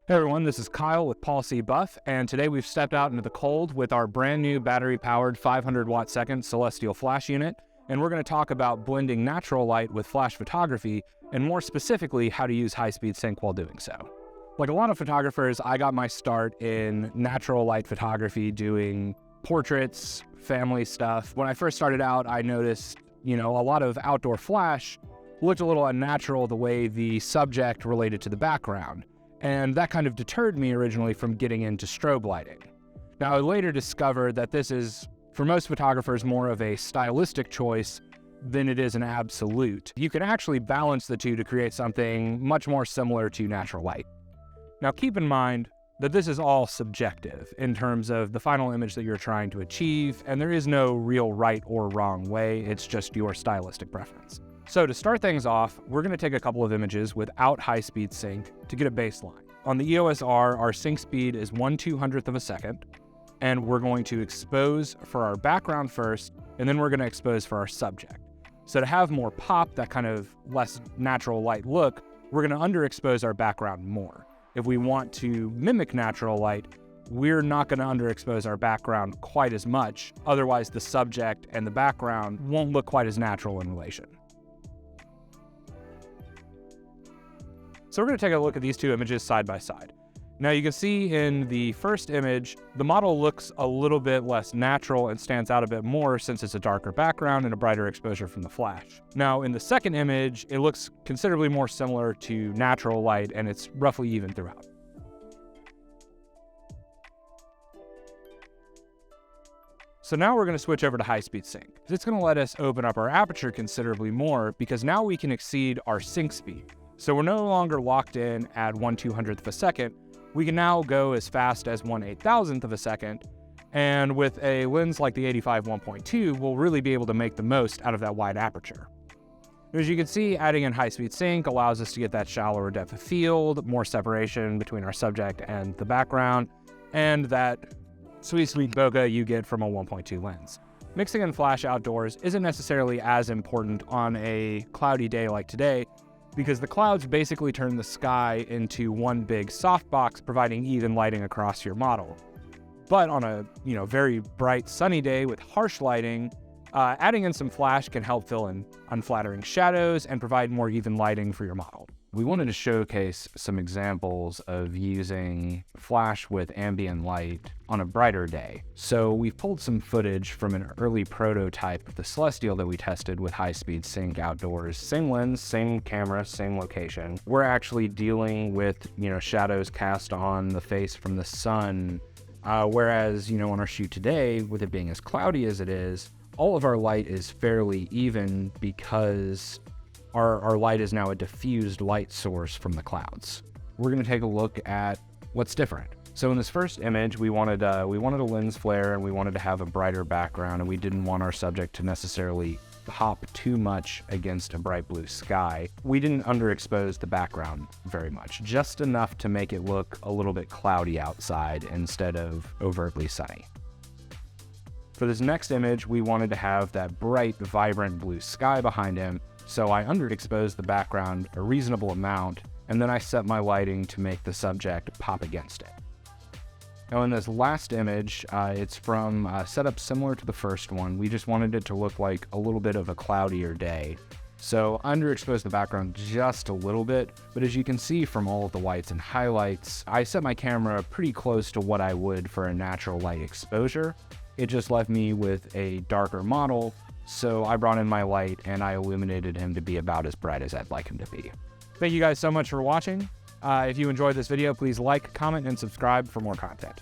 Hey everyone, this is Kyle with Policy Buff, and today we've stepped out into the cold with our brand new battery-powered 500 watt-second Celestial flash unit, and we're going to talk about blending natural light with flash photography, and more specifically, how to use high-speed sync while doing so. Like a lot of photographers, I got my start in natural light photography doing portraits, family stuff. When I first started out, I noticed, a lot of outdoor flash looked a little unnatural the way the subject related to the background. And that kind of deterred me originally from getting into strobe lighting. Now, I later discovered that this is, for most photographers, more of a stylistic choice than it is an absolute. You can actually balance the two to create something much more similar to natural light. Now, keep in mind that this is all subjective in terms of the final image that you're trying to achieve, and there is no real right or wrong way, it's just your stylistic preference. So to start things off, we're going to take a couple of images without high-speed sync to get a baseline. On the EOS R, our sync speed is 1/200th of a second, and we're going to expose for our background first, and then we're going to expose for our subject. So to have more pop, that kind of less natural light look, we're going to underexpose our background more. If we want to mimic natural light, we're not going to underexpose our background quite as much, otherwise the subject and the background won't look quite as natural in relation. So we're going to take a look at these two images side by side. Now you can see in the first image, the model looks a little bit less natural and stands out a bit more since it's a darker background and a brighter exposure from the flash. Now in the second image, it looks considerably more similar to natural light and it's roughly even throughout. So now we're going to switch over to high-speed sync. It's going to let us open up our aperture considerably more because now we can exceed our sync speed. So we're no longer locked in at 1/200th of a second. We can now go as fast as 1/8000th of a second. And with a lens like the 85 1.2, we'll really be able to make the most out of that wide aperture. As you can see, adding in high-speed sync allows us to get that shallower depth of field, more separation between our subject and the background, and that sweet bokeh you get from a 1.2 lens. Mixing in flash outdoors isn't necessarily as important on a cloudy day like today, because the clouds basically turn the sky into one big softbox, providing even lighting across your model. But on a very bright sunny day with harsh lighting, adding in some flash can help fill in unflattering shadows and provide more even lighting for your model. We wanted to showcase some examples of using flash with ambient light on a brighter day. So we've pulled some footage from an early prototype of the Celestial that we tested with high-speed sync outdoors. Same lens, same camera, same location. We're actually dealing with, shadows cast on the face from the sun. Whereas, on our shoot today, with it being as cloudy as it is, all of our light is fairly even because our light is now a diffused light source from the clouds. We're going to take a look at what's different. So in this first image, we wanted a lens flare and we wanted to have a brighter background, and we didn't want our subject to necessarily pop too much against a bright blue sky. We didn't underexpose the background very much, just enough to make it look a little bit cloudy outside instead of overtly sunny. For this next image, we wanted to have that bright, vibrant blue sky behind him, so I underexposed the background a reasonable amount, and then I set my lighting to make the subject pop against it. Now in this last image, it's from a setup similar to the first one. We just wanted it to look like a little bit of a cloudier day. So underexposed the background just a little bit, but as you can see from all of the whites and highlights, I set my camera pretty close to what I would for a natural light exposure. It just left me with a darker model, so I brought in my light and I illuminated him to be about as bright as I'd like him to be. Thank you guys so much for watching. If you enjoyed this video, please like, comment, and subscribe for more content.